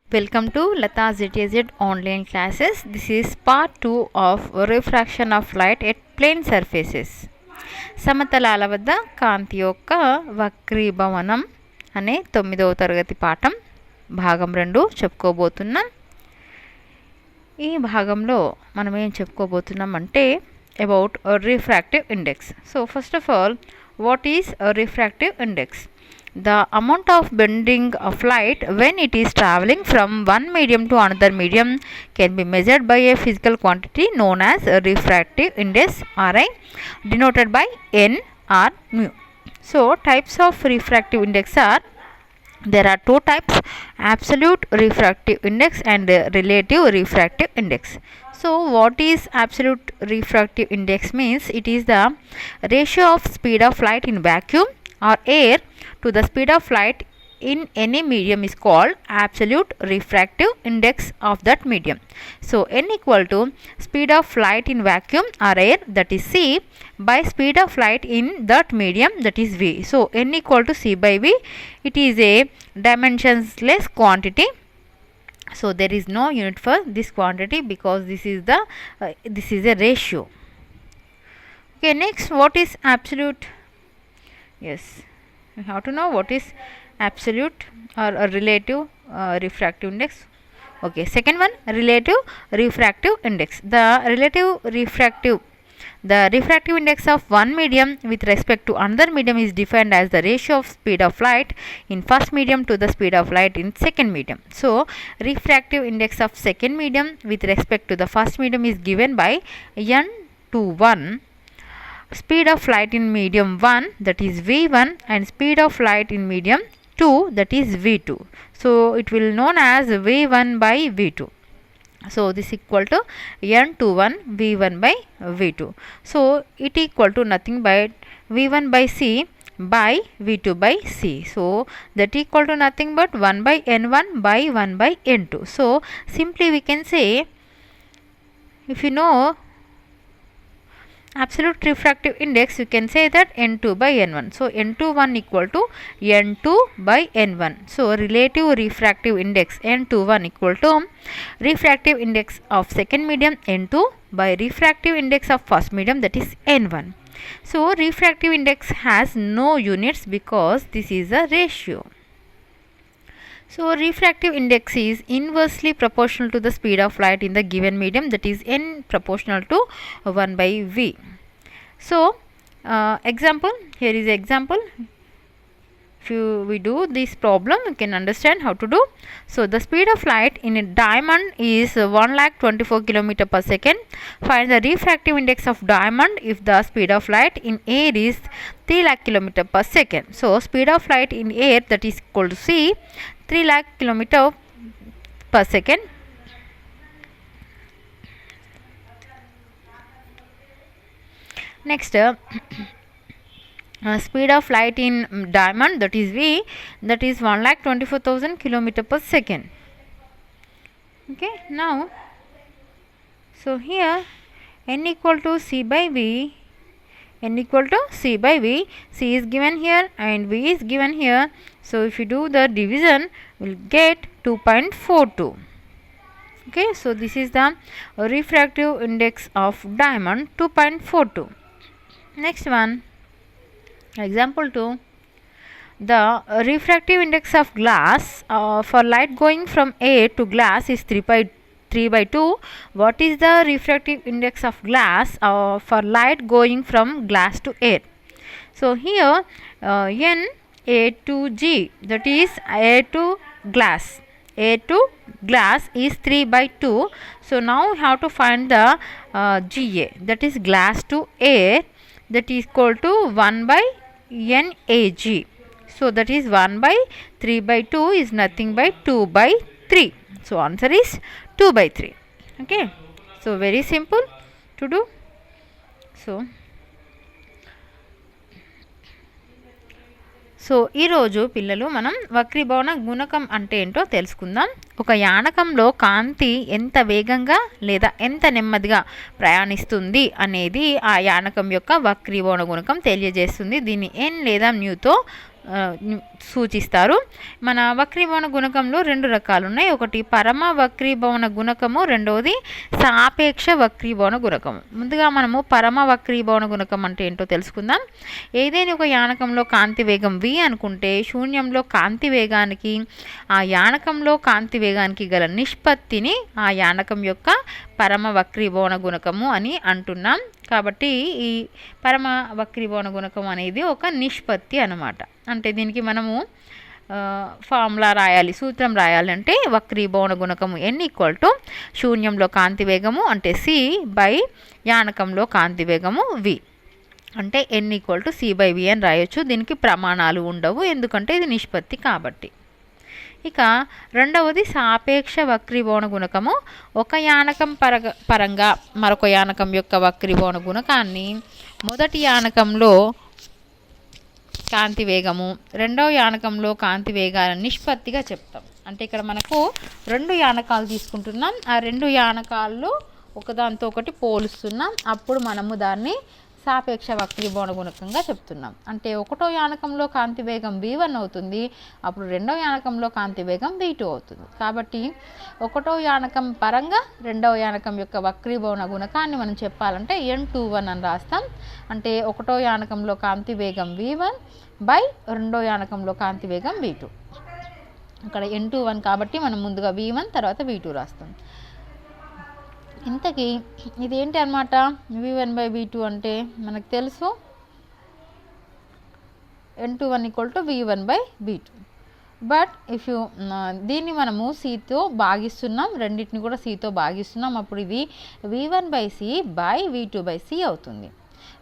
Welcome to Lata ZTZ online classes. This is part 2 of refraction of light at plane surfaces. సమతలాల వద్ద కాంతి యొక్క వక్రీభవనం అనే 9వ తరగతి పాఠం భాగం 2 చెప్పుకోబోతున్నాం. ఈ భాగంలో మనం ఏం చెప్పుకోబోతున్నాం అంటే about a refractive index. So first of all, what is a refractive index? The amount of bending of light when it is traveling from one medium to another medium can be measured by a physical quantity known as a refractive index, Ri, denoted by n or mu. So types of refractive index are, there are two types, absolute refractive index and relative refractive index. So what is absolute refractive index means? It is the ratio of speed of light in vacuum or air to the speed of light in any medium is called absolute refractive index of that medium. So n equal to speed of light in vacuum or air, that is c, by speed of light in that medium, that is v. So n equal to c by v. It is a dimensionless quantity. So there is no unit for this quantity because this is a ratio. Okay, next, what is absolute? Yes, you have to know what is absolute or a relative refractive index. Okay, second one, relative refractive index. The refractive index of one medium with respect to another medium is defined as the ratio of speed of light in first medium to the speed of light in second medium. So refractive index of second medium with respect to the first medium is given by n to 1. Speed of light in medium 1, that is v1, and speed of light in medium 2, that is v2. So it will known as v1 by v2. So this equal to n to 1 v1 by v2. So it equal to nothing but v1 by c by v2 by c. So that equal to nothing but 1 by n1 by 1 by n2. So simply we can say, if you know absolute refractive index, you can say that n2 by n1. So n21 equal to n2 by n1. So relative refractive index n21 equal to refractive index of second medium n2 by refractive index of first medium, that is n1. So refractive index has no units because this is a ratio. So refractive index is inversely proportional to the speed of light in the given medium, that is n proportional to 1 by v. So example, here is example. If we do this problem, you can understand how to do. So the speed of light in a diamond is 1,24 km per second. Find the refractive index of diamond if the speed of light in air is 3 lakh km per second. So speed of light in air, that is equal to c, 3 lakh km per second. Next, speed of light in diamond, that is v, that is 1,24,000 km per second. Okay, now, so here n equal to c by v, n equal to c by v, c is given here and v is given here. So if you do the division, we will get 2.42. Okay, so this is the refractive index of diamond, 2.42. Next one, example 2. The refractive index of glass for light going from air to glass is 3 by 2. What is the refractive index of glass for light going from glass to air? So here n a to g, that is air to glass. Air to glass is 3 by 2. So now we have to find the GA, that is glass to air, that is equal to 1 by NAG. So that is 1 by 3 by 2 is nothing by 2 by 3. So answer is 2 by 3. Okay. So very simple to do. So ఈరోజు పిల్లలు మనం వక్రీభవన గుణకం అంటే ఏంటో తెలుసుకుందాం. ఒక యానకంలో కాంతి ఎంత వేగంగా లేదా ఎంత నెమ్మదిగా ప్రయాణిస్తుంది అనేది ఆ యానకం యొక్క వక్రీభవన గుణకం తెలియజేస్తుంది. దీన్ని n లేదా మ్యూతో సూచిస్తారు. మన వక్రీభవన గుణకంలో 2 రకాలు ఉన్నాయి. ఒకటి పరమ వక్రీభవన గుణకము, రెండవది సాపేక్ష వక్రీభవన గుణకము. ముందుగా మనము పరమ వక్రీభవన గుణకం అంటే ఏంటో తెలుసుకుందాం. ఏదైనా ఒక యానకంలో కాంతి వేగం v అనుకుంటే శూన్యంలో కాంతి వేగానికి ఆ యానకంలో కాంతి వేగానికి గల నిష్పత్తిని ఆ యానకం యొక్క పరమ వక్రీభవన గుణకము అని అంటున్నాం. కాబట్టి ఈ పరమ వక్రీభవన గుణకం అనేది ఒక నిష్పత్తి అన్నమాట. అంటే దీనికి మనము ఫార్ములా రాయాలి, సూత్రం రాయాలంటే వక్రీభవన గుణకము n = శూన్యంలో కాంతి వేగము అంటే c బై యానకంలో కాంతి వేగము v అంటే n = c/v అని రాయొచ్చు. దీనికి ప్రమాణాలు ఉండవు ఎందుకంటే ఇది నిష్పత్తి కాబట్టి. ఇక రెండవది సాపేక్ష వక్రీభవన గుణకము. ఒక యానకం పరంగా మరొక యానకం యొక్క వక్రీభవన గుణకాన్ని మొదటి యానకంలో కాంతి వేగము, రెండవ యానకంలో కాంతి వేగాల నిష్పత్తిగా చెప్తాం. అంటే ఇక్కడ మనకు 2 యానకాలు తీసుకుంటున్నాం. ఆ 2 యానకాల్లో ఒకదాంతో ఒకటి పోలుస్తున్నాం. అప్పుడు మనము దాన్ని సాపేక్ష వక్రీభవన గుణకంగా చెప్తున్నాం. అంటే ఒకటో యానకంలో కాంతి వేగం v1 అవుతుంది, అప్పుడు రెండవ యానకంలో కాంతి వేగం v2 అవుతుంది. కాబట్టి ఒకటో యానకం పరంగా రెండవ యానకం యొక్క వక్రీభవన గుణకాన్ని మనం చెప్పాలంటే n21 అని రాస్తాం. అంటే ఒకటో యానకంలో కాంతి వేగం v1 బై రెండో యానకంలో కాంతి వేగం v2. అక్కడ n21 కాబట్టి మనం ముందుగా v1 తర్వాత v2 రాస్తాం. ఇంతకీ ఇదేంటి అన్నమాట, v1/v2 అంటే మనకు తెలుసు n21 = v1/v2. But if you దీన్ని మనము cతో భాగిస్తున్నాం, రెండింటిని కూడా cతో భాగిస్తున్నాం. అప్పుడు ఇది v1/c బై v2/c అవుతుంది.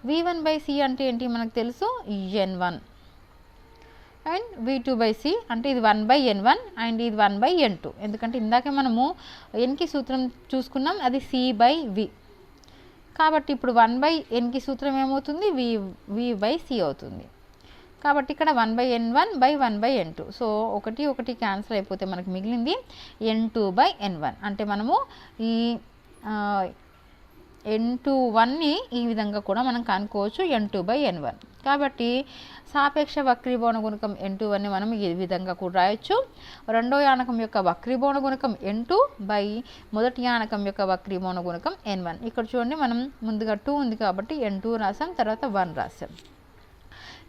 v1/c అంటే ఏంటి మనకు తెలుసు n1 అండ్ v2/c అంటే ఇది 1/n1 అండ్ ఇది 1/n2. ఎందుకంటే ఇందాకే మనము nకి సూత్రం చూసుకున్నాం, అది c/v. కాబట్టి ఇప్పుడు 1/nకి సూత్రం ఏమవుతుంది, v/c అవుతుంది. కాబట్టి ఇక్కడ 1/n1/1/n2. సో 1 1 క్యాన్సిల్ అయిపోతే మనకు మిగిలింది n2/n1. అంటే మనము ఈ n21ని ఈ విధంగా కూడా మనం కనుక్కోవచ్చు, n2/n1. కాబట్టి సాపేక్ష వక్రీభవన గుణకం n21ని మనం ఈ విధంగా కూడా రాయొచ్చు. రెండో యానకం యొక్క వక్రీభవన గుణకం n2 బై మొదటి యానకం యొక్క వక్రీభవన గుణకం n1. ఇక్కడ చూడండి మనం ముందుగా 2 ఉంది కాబట్టి n2 రాసాం, తర్వాత 1 రాసాం.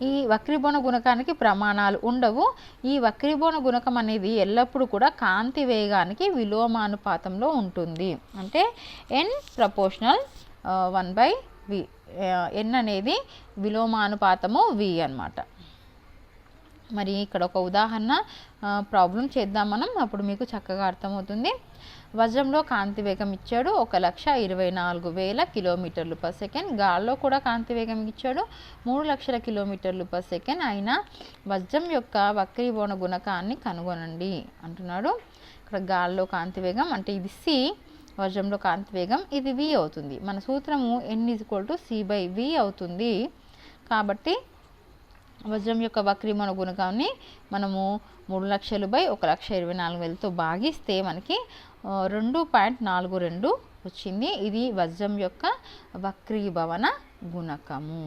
ఈ వక్రీభవన గుణకానికి ప్రమాణాలు ఉండవు. ఈ వక్రీభవన గుణకం అనేది ఎల్లప్పుడూ కూడా కాంతి వేగానికి విలోమానుపాతంలో ఉంటుంది. అంటే n ప్రపోర్షనల్ 1/v. n అనేది విలోమానుపాతము v అన్నమాట. మరి ఇక్కడ ఒక ఉదాహరణ ప్రాబ్లం చేద్దాం మనం, అప్పుడు మీకు చక్కగా అర్థమవుతుంది. వజ్రంలో కాంతి వేగం ఇచ్చాడు 1,24,000 km/s. గాల్లో కూడా కాంతి వేగం ఇచ్చాడు 3,00,000 km/s. అయినా వజ్రం యొక్క వక్రీభవన గుణకాన్ని కనుగొనండి అంటున్నాడు. ఇక్కడ గాల్లో కాంతి వేగం అంటే ఇది c, వజ్రంలో కాంతి వేగం ఇది v అవుతుంది. మన సూత్రము n = c/v అవుతుంది. కాబట్టి వజ్రం యొక్క వక్రీభవన గుణకాన్ని మనము 3,00,000/1,24,000తో భాగిస్తే మనకి 2.42 వచ్చింది. ఇది వజ్రం యొక్క వక్రీభవన గుణకము.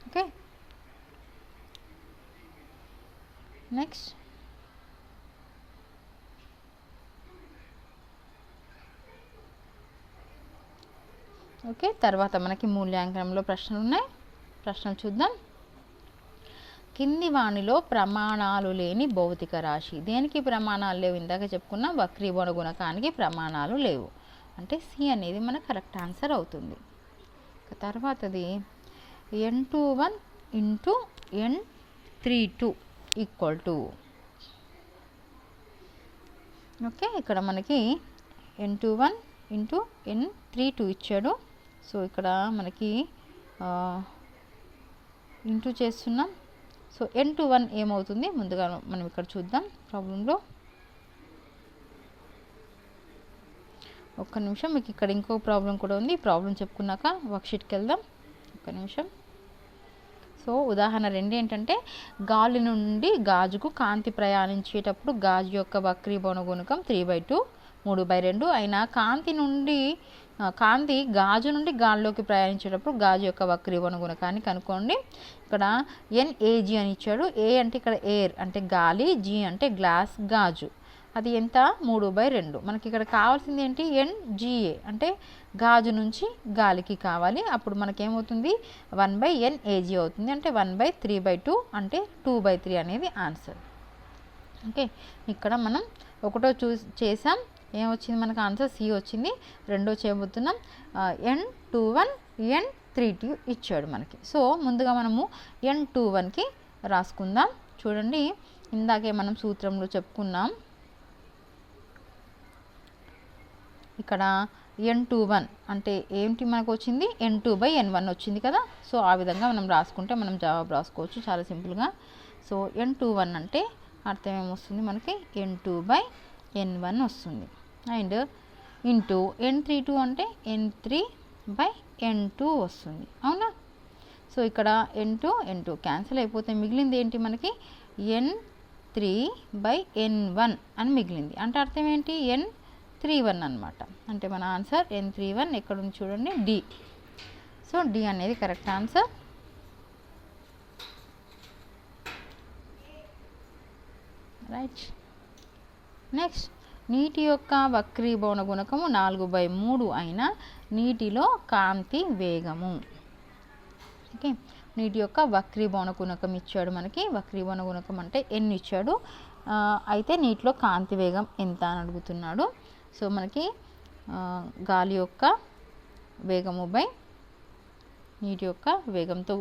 ఓకే, నెక్స్ట్ ఓకే, తర్వాత మనకి మూల్యాంకనంలో ప్రశ్నలు ఉన్నాయి. ప్రశ్నలు చూద్దాం. కింది వానిలో ప్రమాణాలు లేని భౌతిక రాశి. దేనికి ప్రమాణాలు లేవు, ఇందాక చెప్పుకున్నాం వక్రీభవన గుణకానికి ప్రమాణాలు లేవు. అంటే సి అనేది మన కరెక్ట్ ఆన్సర్ అవుతుంది. తర్వాతది n21 × n32 = ఓకే, ఇక్కడ మనకి n21 × n32 ఇచ్చాడు. సో ఇక్కడ మనకి ఇంటూ చేస్తున్నాం. సో n21 ఏమవుతుంది ముందుగా మనం ఇక్కడ చూద్దాం ప్రాబ్లంలో. ఒక్క నిమిషం, మీకు ఇక్కడ ఇంకో ప్రాబ్లం కూడా ఉంది. ఈ ప్రాబ్లం చెప్పుకున్నాక వర్క్షీట్కి వెళ్దాం. ఒక్క నిమిషం. సో ఉదాహరణ 2 ఏంటంటే గాలి నుండి గాజుకు కాంతి ప్రయాణించేటప్పుడు గాజు యొక్క వక్రీభవన గుణకం 3/2 అయినా కాంతి నుండి కాంతి గాజు నుండి గాల్లోకి ప్రయాణించేటప్పుడు గాజు యొక్క వక్రీభవన గుణకాన్ని కనుక్కోండి. ఇక్కడ NAG అని ఇచ్చాడు. A అంటే ఇక్కడ ఎయిర్ అంటే గాలి, G అంటే గ్లాస్ గాజు. అది ఎంత 3/2. మనకి ఇక్కడ కావాల్సింది ఏంటి NGA అంటే గాజు నుంచి గాలికి కావాలి. అప్పుడు మనకేమవుతుంది 1/NAG అవుతుంది. అంటే 1/3/2 అంటే 2/3 అనేది ఆన్సర్. ఓకే, ఇక్కడ మనం ఒకటో చేసాం, ఏమొచ్చింది మనకు ఆన్సర్ C వచ్చింది. రెండో చేయబోతున్నాం N21 N32 ఇచ్చాడు మనకి. సో ముందుగా మనము N21కి రాసుకుందాం. చూడండి, ఇందాకే మనం సూత్రంలో చెప్పుకున్నాం. ఇక్కడ N21 అంటే ఏంటి మనకు వచ్చింది N2/N1 వచ్చింది కదా. సో ఆ విధంగా మనం రాసుకుంటే మనం జవాబు రాసుకోవచ్చు చాలా సింపుల్గా. సో N21 అంటే అర్థం ఏమొస్తుంది మనకి N2/N1 వస్తుంది. అండ్ ఇంటూ N32 అంటే N3/N2 వస్తుంది. అవునా? సో ఇక్కడ N2 క్యాన్సిల్ అయిపోతే మిగిలింది ఏంటి మనకి N3/N1 అని మిగిలింది. అంటే అర్థం ఏంటి N31 అనమాట. అంటే మన ఆన్సర్ N31 ఎక్కడ ఉంది చూడండి, D. సో D అనేది కరెక్ట్ ఆన్సర్. రైట్. నెక్స్ట్, నీటి యొక్క వక్రీభవన గుణకము 4/3 అయిన నీటిలో కాంతి వేగము. ఓకే, నీటి యొక్క వక్రీభవన గుణకం ఇచ్చాడు మనకి. వక్రీభవన గుణకం అంటే N ఇచ్చాడు. అయితే నీటిలో కాంతి వేగం ఎంత అని అడుగుతున్నాడు. సో మనకి గాలి యొక్క వేగము బై నీటి యొక్క వేగంతో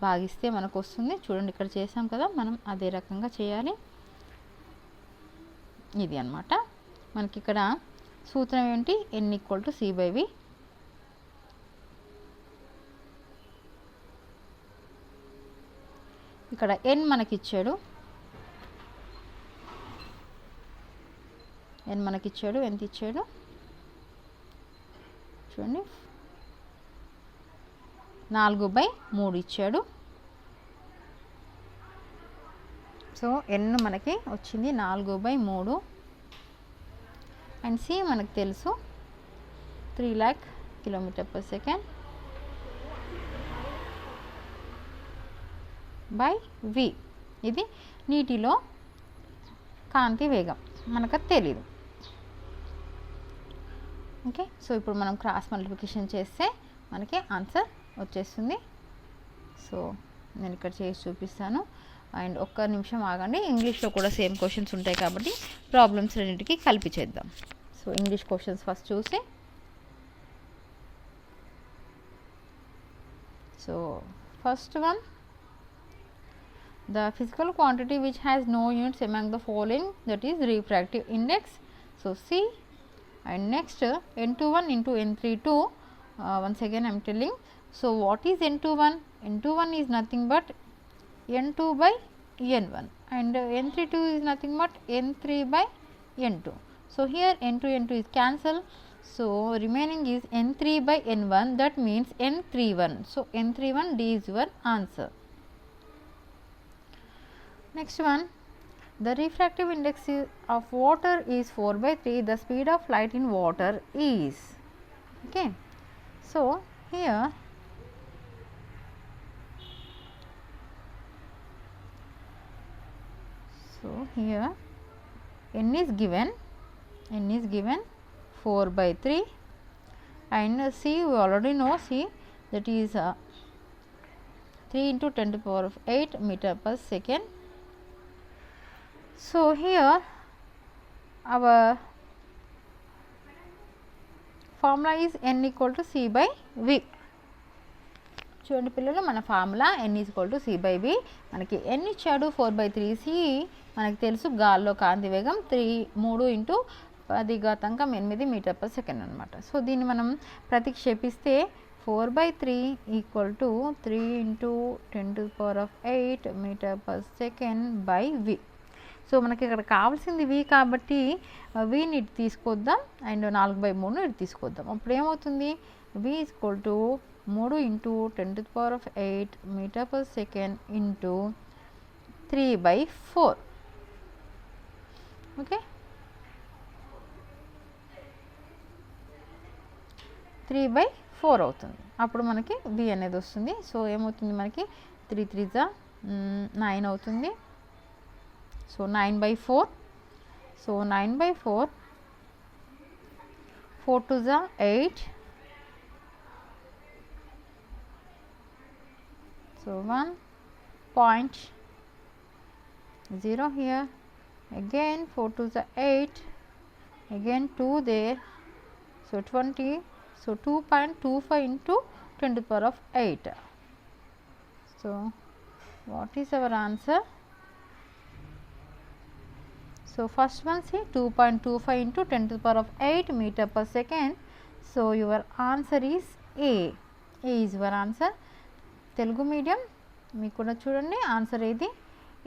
భాగిస్తే మనకు వస్తుంది. చూడండి, ఇక్కడ చేసాం కదా, మనం అదే రకంగా చేయాలి. ఇది అన్నమాట మనకి ఇక్కడ సూత్రం ఏంటి, N = C/V. ఇక్కడ N మనకిచ్చాడు, ఎంత ఇచ్చాడు చూడండి, 4/3 ఇచ్చాడు. సో N మనకి వచ్చింది 4/3 అండ్ C మనకు తెలుసు 3 lakh km/s బై V. ఇది నీటిలో కాంతి వేగం, మనకు తెలీదు. ఓకే, సో ఇప్పుడు మనం క్రాస్ మల్టిప్లికేషన్ చేస్తే మనకి ఆన్సర్ వచ్చేస్తుంది. సో నేను ఇక్కడ చేసి చూపిస్తాను. అండ్ ఒక్క నిమిషం ఆగండి, ఇంగ్లీష్లో కూడా సేమ్ క్వశ్చన్స్ ఉంటాయి కాబట్టి ప్రాబ్లమ్స్ రెండింటికి కలిపి చేద్దాం. సో ఇంగ్లీష్ క్వశ్చన్స్ ఫస్ట్ చూసి, so first one, the physical quantity which has no units among the following, that is refractive index. So C. And next N21 into N32, once again I am telling. So what is N21? N21 is nothing but N2/N1 and N32 is nothing but N3/N2. So here N2 is cancelled. So remaining is N3/N1, that means N31. So N31, D is your answer. Next one, the refractive index of water is 4/3. The speed of light in water is. Okay, so here N is given 4/3 and C we already know, C that is 3 into 10⁸ meter/s. So here our formula is N = C/V. చూడండి పిల్లలు, మన formula N = C/V. మనకి N ఇచ్చాడు 4/3. C మనకి తెలుసు గాల్లో కాంతి వేగం 3 × 10⁸ మీటర్/s అనమాట. సో దీన్ని మనం ప్రతిక్షేపిస్తే 4/3 = 3 × 10⁸ మీటర్/s బై V. సో మనకి ఇక్కడ కావాల్సింది V కాబట్టి Vని ఇటు తీసుకొద్దాం అండ్ 4/3 ఇటు తీసుకొద్దాం. అప్పుడు ఏమవుతుంది, V = 3 × 10⁸ మీటర్/s ఇంటూ 3/4. ఓకే, 3/4 అవుతుంది. అప్పుడు మనకి బి అనేది వస్తుంది. సో ఏమవుతుంది మనకి 3 3 9 అవుతుంది. So 9/4. So 9/4, 4 2 8. So 1.0 here, again 4 2 8, again 2 there, so 20. So 2.25 into 10 to the power of 8. So what is our answer? So first one, see, 2.25 into 10 to the power of 8 meter per second. So your answer is A. A is your answer. Telugu medium మీకు కూడా చూడండి answer ఏది,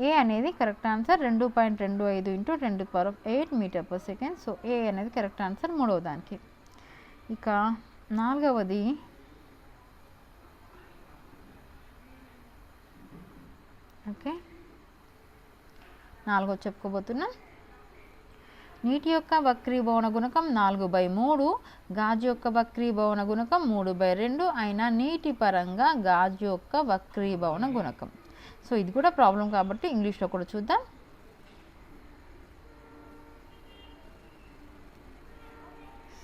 A అనేది correct answer. 2.25 into 10 to the power of 8 metre per second. So A అనేది correct answer మూడవ దానికి. ఇక నాలుగవది, ఓకే, నాలుగో చెప్పుకోబోతున్నాం. నీటి యొక్క వక్రీభవన గుణకం 4/3, గాజు యొక్క వక్రీభవన గుణకం 3/2 అయినా నీటి పరంగా గాజు యొక్క వక్రీభవన గుణకం. సో ఇది కూడా ప్రాబ్లం కాబట్టి ఇంగ్లీష్లో కూడా చూద్దాం.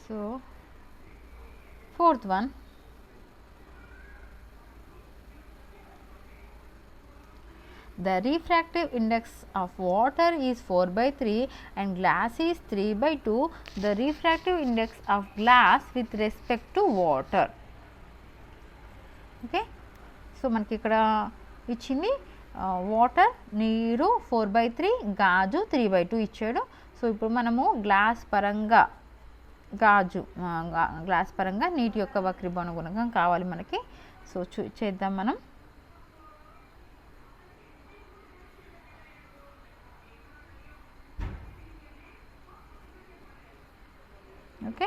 So fourth one, the refractive index of water is 4/3 and glass is 3/2. The refractive index of glass with respect to water. Okay, so మనకి ఇక్కడ ఇచ్చింది వాటర్, నీరు 4/3, గాజు 3/2 ఇచ్చాడు. సో ఇప్పుడు మనము గ్లాస్ పరంగా గ్లాస్ పరంగా నీటి యొక్క వక్రీభవన గుణకం కావాలి మనకి. సో చేద్దాం మనం. ఓకే,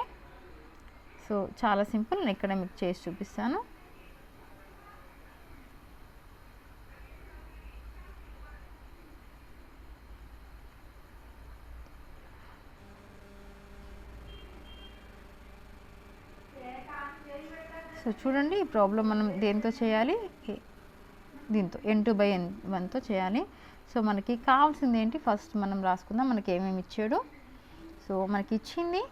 సో చాలా సింపుల్. నేను ఇక్కడ మీకు చేసి చూపిస్తాను. సో చూడండి, ఈ ప్రాబ్లం మనం దేంతో చేయాలి, దీంతో N2/N1తో చేయాలి. సో మనకి కావాల్సింది ఏంటి, ఫస్ట్ మనం రాసుకుందాం మనకి ఏమేమి ఇచ్చాడు. సో మనకి ఇచ్చింది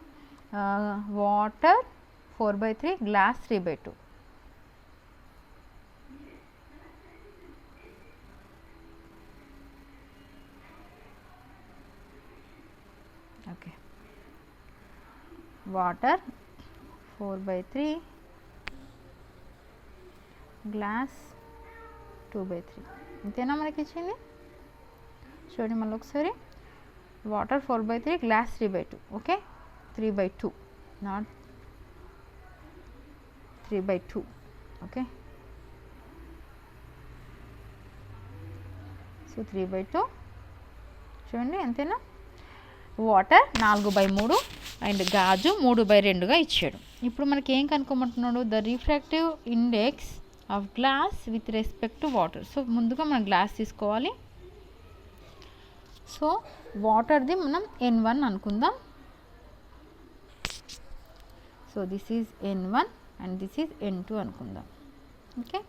water 4/3, glass 3/2. Okay, water 4/3, glass 2/3. ఇంతేనా మనకి ఇచ్చింది. చూడండి మళ్ళీ ఒకసారి, water 4/3, glass 3/2. Okay, 3/2, not 3/2. Okay, so 3/2 చూడండి అంతేనా. వాటర్ 4/3 అండ్ గాజు 3/2గా ఇచ్చాడు. ఇప్పుడు మనకి ఏం కనుక్కోమంటున్నాడు, the refractive index of glass with respect to water. So ముందుగా మనం గ్లాస్ తీసుకోవాలి. సో వాటర్ది మనం N1 అనుకుందాం. So this is N1 and this is N2 అనుకుందాం. ఓకే,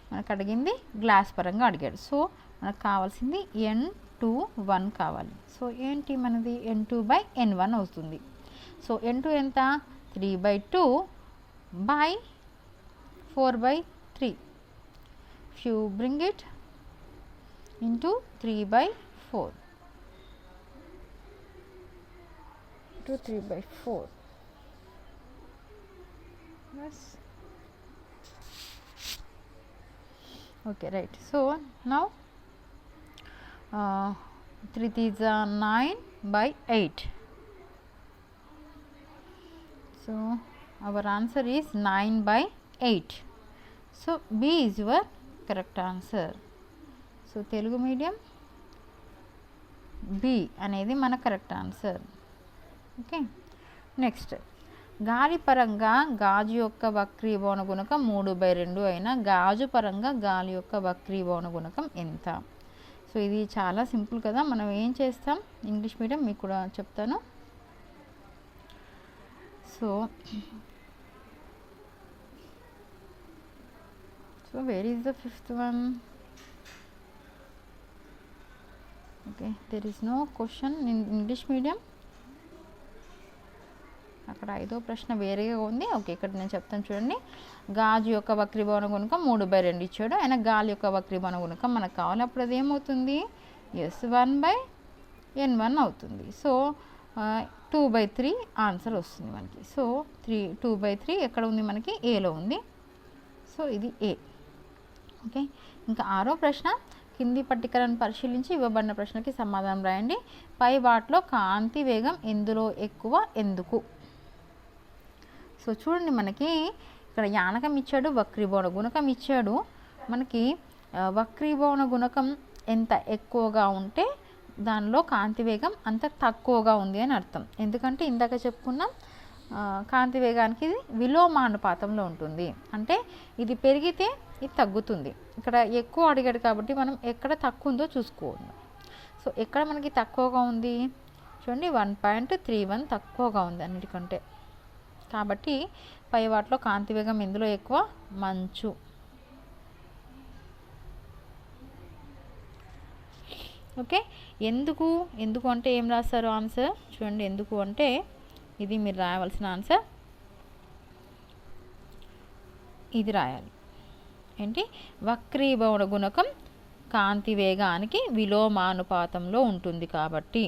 మనకు అడిగింది గ్లాస్ పరంగా అడిగాడు. సో మనకు కావాల్సింది N2/1 కావాలి. సో ఏంటి మనది N2/N1 అవుతుంది. సో N2 ఎంత, 3/2 by 4/3. If you bring it into 3/4 to 3/4. Yes. Okay, right. So now 3 is 9/8. So our answer is 9/8. So B is your correct answer. So Telugu medium B అనేది మన correct answer. Okay, next, గాలి పరంగా గాజు యొక్క వక్రీభవన గుణకం 3/2 అయినా గాజు పరంగా గాలి యొక్క వక్రీభవన గుణకం ఎంత. సో ఇది చాలా సింపుల్ కదా. మనం ఏం చేస్తాం, ఇంగ్లీష్ మీడియం మీకు కూడా చెప్తాను. So So where is the fifth one? Okay, there is no question in English medium. అక్కడ 5వ ప్రశ్న వేరేగా ఉంది. ఓకే, ఇక్కడ నేను చెప్తాను చూడండి. గాజు యొక్క వక్రీభవన గుణకం 3/2 ఇచ్చాడు. ఆయన గాలి యొక్క వక్రీభవన గుణకం మనకు కావాలి. అప్పుడు అది ఏమవుతుంది? ఎస్ 1/n1 అవుతుంది. సో 2/3 ఆన్సర్ వస్తుంది మనకి. సో 2/3 ఎక్కడ ఉంది? మనకి ఏలో ఉంది. సో ఇది ఏ. ఓకే, ఇంకా 6వ ప్రశ్న, కింది పట్టికలను పరిశీలించి ఇవ్వబడిన ప్రశ్నకి సమాధానం రాయండి. పై వాటిలో కాంతి వేగం ఎందులో ఎక్కువ, ఎందుకు? సో చూడండి, మనకి ఇక్కడ యానకం ఇచ్చాడు, వక్రీభవన గుణకం ఇచ్చాడు. మనకి వక్రీభవన గుణకం ఎంత ఎక్కువగా ఉంటే దానిలో కాంతి వేగం అంత తక్కువగా ఉంది అని అర్థం. ఎందుకంటే ఇందాక చెప్పుకున్నాం, కాంతి వేగానికి ఇది విలోమానుపాతంలో ఉంటుంది. అంటే ఇది పెరిగితే ఇది తగ్గుతుంది. ఇక్కడ ఎక్కువ అడిగాడు కాబట్టి మనం ఎక్కడ తక్కువ ఉందో చూసుకోవాలి. సో ఎక్కడ మనకి తక్కువగా ఉంది చూడండి, 1.31 తక్కువగా ఉంది అన్నిటికంటే. కాబట్టి పై వాటిలో కాంతి వేగం ఎందులో ఎక్కువ? మంచు. ఓకే, ఎందుకు అంటే ఏం రాస్తారు ఆన్సర్ చూడండి. ఎందుకు అంటే ఇది మీరు రాయవలసిన ఆన్సర్, ఇది రాయాలి. ఏంటి? వక్రీభవన గుణకం కాంతి వేగానికి విలోమానుపాతంలో ఉంటుంది కాబట్టి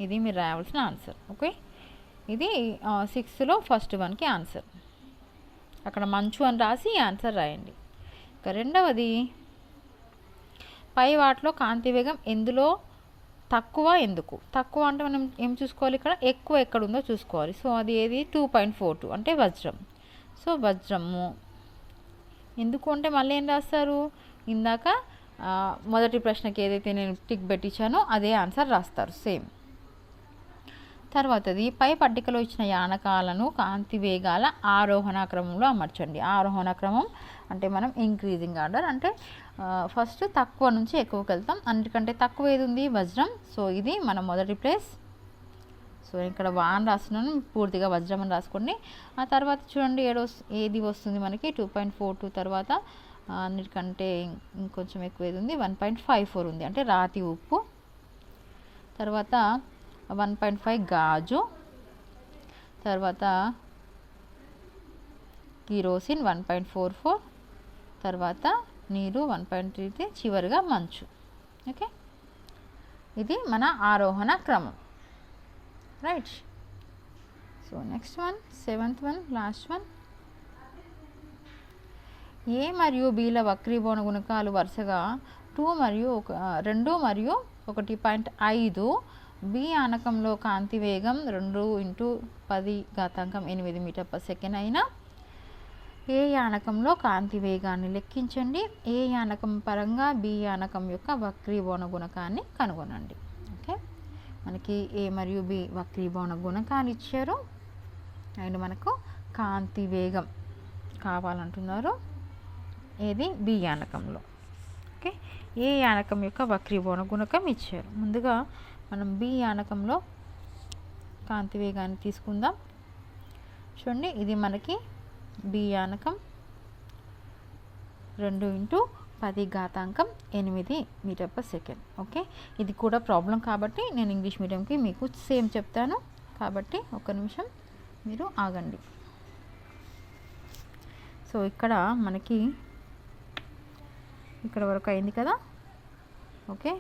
ఇది మీరు రాయవలసిన ఆన్సర్. ఓకే, ఇది 6లో ఫస్ట్ వన్కి ఆన్సర్. అక్కడ మంచు అని రాసి ఆన్సర్ రాయండి. ఇక రెండవది, పై వాటిలో కాంతి వేగం ఎందులో తక్కువ, ఎందుకు? తక్కువ అంటే మనం ఏం చూసుకోవాలి? ఇక్కడ ఎక్కువ ఎక్కడ ఉందో చూసుకోవాలి. సో అది ఏది? 2.42 అంటే వజ్రం. సో వజ్రము. ఎందుకు అంటే మళ్ళీ ఏం రాస్తారు? ఇందాక మొదటి ప్రశ్నకి ఏదైతే నేను టిక్ పెట్టించానో అదే ఆన్సర్ రాస్తారు సేమ్. తర్వాతది, పై పట్టికలో ఇచ్చిన యానకాలను కాంతి వేగాల ఆరోహణ క్రమంలో అమర్చండి. ఆరోహణ క్రమం అంటే మనం ఇంక్రీజింగ్ ఆర్డర్, అంటే ఫస్ట్ తక్కువ నుంచి ఎక్కువకి వెళ్తాం. అన్నిటికంటే తక్కువ ఏది ఉంది? వజ్రం. సో ఇది మన మొదటి ప్లేస్. సో ఇక్కడ వాన్ రాస్తున్నాను, పూర్తిగా వజ్రం అని రాసుకోండి. ఆ తర్వాత చూడండి ఏది వస్తుంది మనకి? 2.42. తర్వాత అన్నిటికంటే ఇంకొంచెం ఎక్కువ ఏది ఉంది? 1.54 ఉంది, అంటే రాతి ఉప్పు. తర్వాత 1.5 గాజు. తర్వాత కిరోసిన్ 1.44. తర్వాత నీరు 1.33. చివరిగా మంచు. ఓకే, ఇది మన ఆరోహణ క్రమం. Right. So next one, 7th one, last one. A మరియు బిల వక్రీభవన గుణకాలు వరుసగా 2 మరియు 1.5. బి ఆనకంలో కాంతి వేగం 2 × 10⁸ మీటర్/సెకండ్ అయినా ఏ యానకంలో కాంతి వేగాన్ని లెక్కించండి. ఏ యానకం పరంగా బి యానకం యొక్క వక్రీభవన గుణకాన్ని కనుగొనండి. ఓకే, మనకి ఏ మరియు బి వక్రీభవన గుణకాలు ఇచ్చారు అండ్ మనకు కాంతి వేగం కావాలంటున్నారు. ఏది? బి యానకంలో. ఓకే, ఏ యానకం యొక్క వక్రీభవన గుణకం ఇచ్చారు. ముందుగా మనం బి యానకంలో కాంతి వేగాన్ని తీసుకుందాం. చూడండి, ఇది మనకి బి యానకం 2 × 10⁸ మీటర్/సెకండ్. ఓకే, ఇది కూడా ప్రాబ్లం కాబట్టి నేను ఇంగ్లీష్ మీడియంకి మీకు సేమ్ చెప్తాను. కాబట్టి ఒక నిమిషం మీరు ఆగండి. సో ఇక్కడ మనకి ఇక్కడ వరకు అయింది కదా. Okay,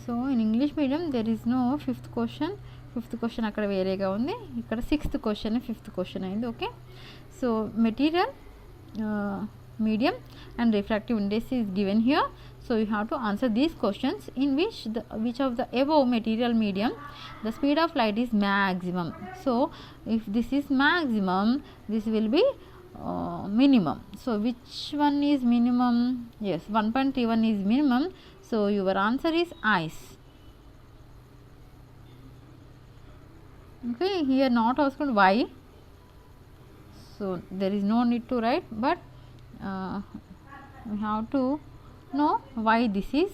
so in English medium there is no fifth question అక్కడ వేరేగా ఉంది. ఇక్కడ 6th క్వశ్చన్ 5th క్వశ్చన్ అయింది. Okay, so material, medium and refractive index is given here. So you have to answer these questions. In which of the above material medium the speed of light is maximum. So if this is maximum, this will be minimum. So which one is minimum? Yes, 1.31 is minimum. So your answer is ice. Okay, here not asked why, so there is no need to write, but we have to know why this is.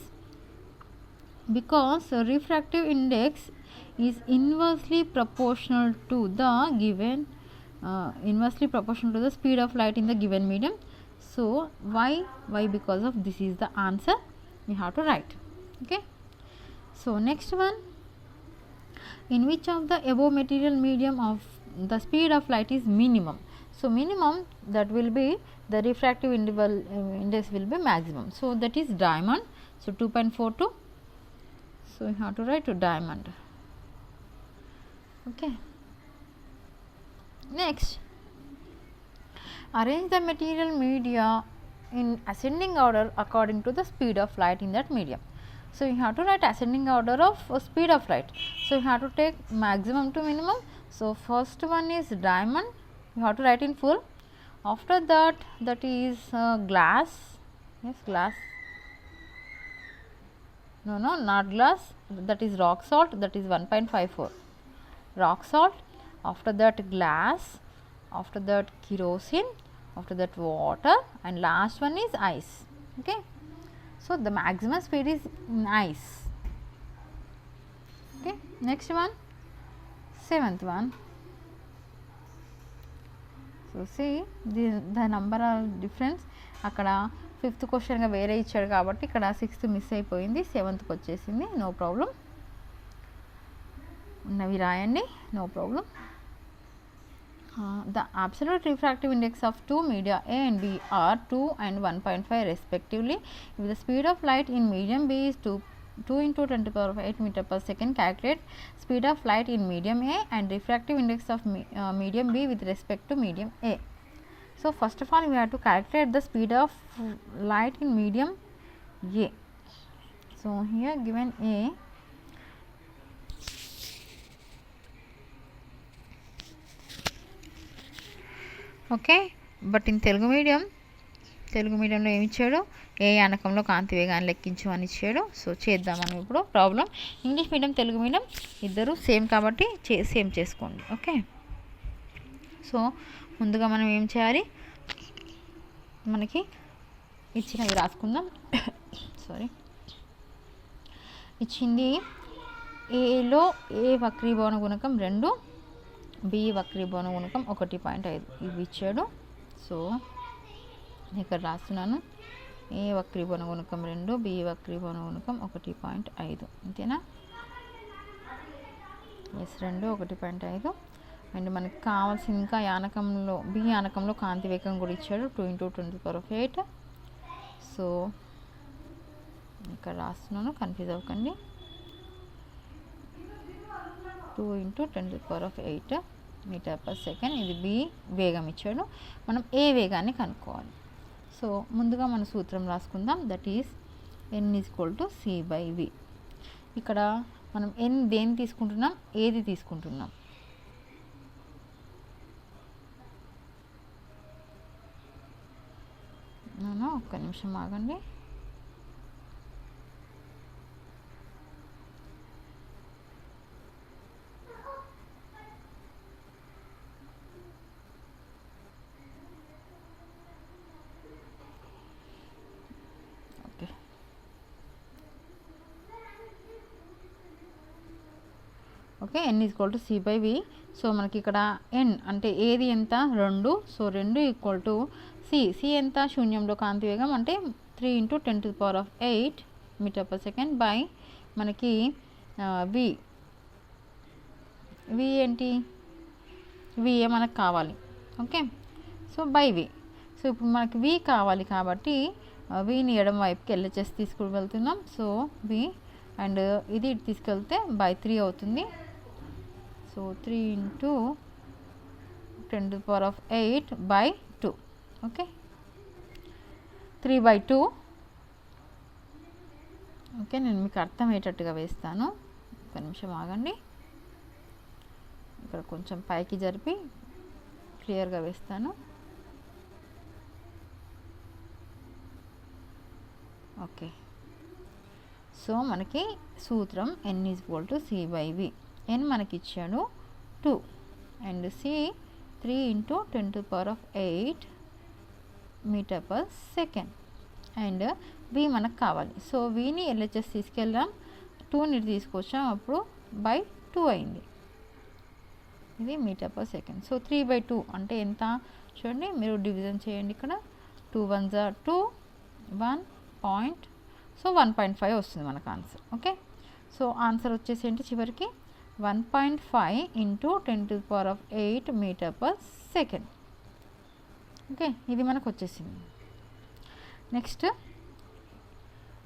Because refractive index is inversely proportional to the given inversely proportional to the speed of light in the given medium. So why because of this is the answer we have to write. Okay, so next one, in which of the above material medium of the speed of light is minimum? So minimum, that will be the refractive index will be maximum, so that is diamond. So 2.42, so you have to write to diamond. Okay, next, arrange the material media in ascending order according to the speed of light in that medium. So you have to write ascending order of speed of light. So you have to take maximum to minimum. So first one is diamond, you have to write in full. After that, that is glass. Yes, glass. No, not glass, that is rock salt, that is 1.54 rock salt. After that glass, after that kerosene, after that water, and last one is ice. Okay, so the maximum speed is in ice. Okay, next one, seventh one. So see, the number of difference, అక్కడ fifth క్వశ్చన్గా వేరే ఇచ్చాడు కాబట్టి ఇక్కడ sixth miss అయిపోయింది, సెవెంత్కి వచ్చేసింది. No problem, ఉన్నవి రాయండి, no problem. The absolute refractive index of two media A and B are 2 and 1.5 respectively. If the speed of light in medium B is 2 into 10 to the power of 8 meter per second, calculate speed of light in medium A and refractive index of medium B with respect to medium A. So first of all, we have to calculate the speed of light in medium A. So here given A, okay, but in Telugu మీడియంలో ఏమి ఇచ్చాడు, ఏ యానకంలో కాంతి వేగాన్ని లెక్కించు అని ఇచ్చాడు. So చేద్దాం మనం ఇప్పుడు problem. English medium, Telugu medium ఇద్దరు సేమ్ కాబట్టి సేమ్ చేసుకోండి. ఓకే, సో ముందుగా మనం ఏం చేయాలి, మనకి ఇచ్చినవి రాసుకుందాం. సారీ, ఇచ్చింది ఏలో ఏ వక్రీభవన గుణకం 2, బి వక్రీభవన గుణకం 1.5 ఇవి ఇచ్చాడు. సో ఇక్కడ రాస్తున్నాను, ఏ వక్రీభవన గుణకం 2, బి వక్రీభవన గుణకం 1.5, అంతేనా? ఎస్, 2 1.5. అండ్ మనకి కావాల్సిన ఇంకా యానకంలో, బి యానకంలో కాంతి వేగం కూడా ఇచ్చాడు 2 into 10 to the power of 8. So ఇక్కడ రాస్తున్నాను, కన్ఫ్యూజ్ అవ్వకండి. 2 into 10 to the power of 8 metre per second. ఇది బి వేగం ఇచ్చాడు, మనం ఏ వేగాన్ని కనుక్కోవాలి. సో ముందుగా మన సూత్రం రాసుకుందాం, దట్ ఈస్ n = c/v. ఇక్కడ మనం n దేన్ని తీసుకుంటున్నాం, ఏది తీసుకుంటున్నాం. ఒక్క నిమిషం ఆగండి. Okay, n = c/v. సో మనకి ఇక్కడ n అంటే ఏది ఎంత, 2. సో 2 = c ఎంత, శూన్యంలో కాంతి వేగం అంటే 3 into 10 to the power of 8 metre per second by మనకి v ఏంటి, v మనకు కావాలి. Okay, so by v. So ఇప్పుడు మనకి v కావాలి కాబట్టి vని ఎడమ వైపుకి LHS తీసుకుని వెళ్తున్నాం. సో v అండ్ ఇది ఇటు తీసుకెళ్తే బై 3 అవుతుంది. So 3 into 10 to the power of 8 by 2. Okay, 3/2. Okay, నేను మీకు అర్థమయ్యేటట్టుగా వేస్తాను, ఒక నిమిషం ఆగండి. ఇక్కడ కొంచెం పైకి జరిపి క్లియర్గా వేస్తాను. ఓకే, సో మనకి సూత్రం n = c/v. n మనకి ఇచ్చాడు 2 and c 3 into 10 to the power of 8 metre per second and v మనకు కావాలి. సో vని LHS తీసుకెళ్దాం, 2ని తీసుకొచ్చాం, అప్పుడు బై 2 అయింది. ఇది మీటర్ పర్ సెకండ్. సో 3/2 అంటే ఎంత చూడండి, మీరు డివిజన్ చేయండి. ఇక్కడ 2 1s are 2, 1 పాయింట్, సో 1.5 వస్తుంది మనకు ఆన్సర్. ఓకే, సో ఆన్సర్ వచ్చేసి ఏంటి చివరికి 1.5 into 10⁸ metre per second. Okay, ఇది మనకు వచ్చేసింది. Next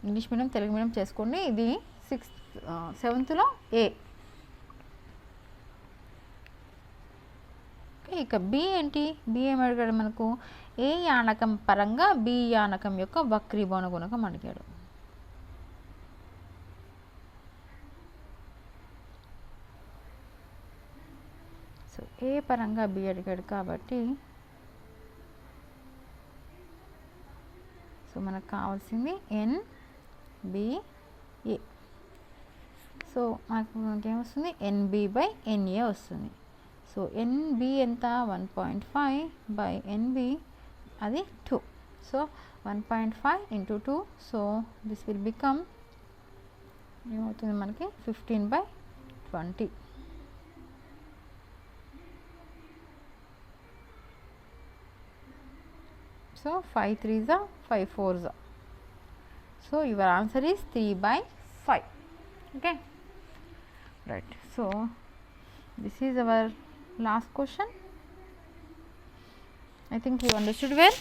English medium Telugu medium చేసుకోండి. ఇది 7th ఏ. ఇక బి ఏంటి, బి ఏమి అడిగాడు మనకు, ఏ యానకం పరంగా బి యానకం యొక్క వక్రీభవన గుణకం అడిగాడు. సో ఏ పరంగా బి అడిగాడు కాబట్టి సో మనకు కావాల్సింది NBA. సో మనకేమొస్తుంది, NB/NA వస్తుంది. సో NB ఎంత 1.5 by NB అది 2. So 1.5 into 2, so this will become ఏమవుతుంది మనకి 15/20. So 5 3s are 5 4s are. So your answer is 3/5. Okay, right. So this is our last question. I think you understood well.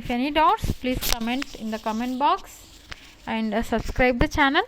If any doubts, please comment in the comment box and subscribe the channel.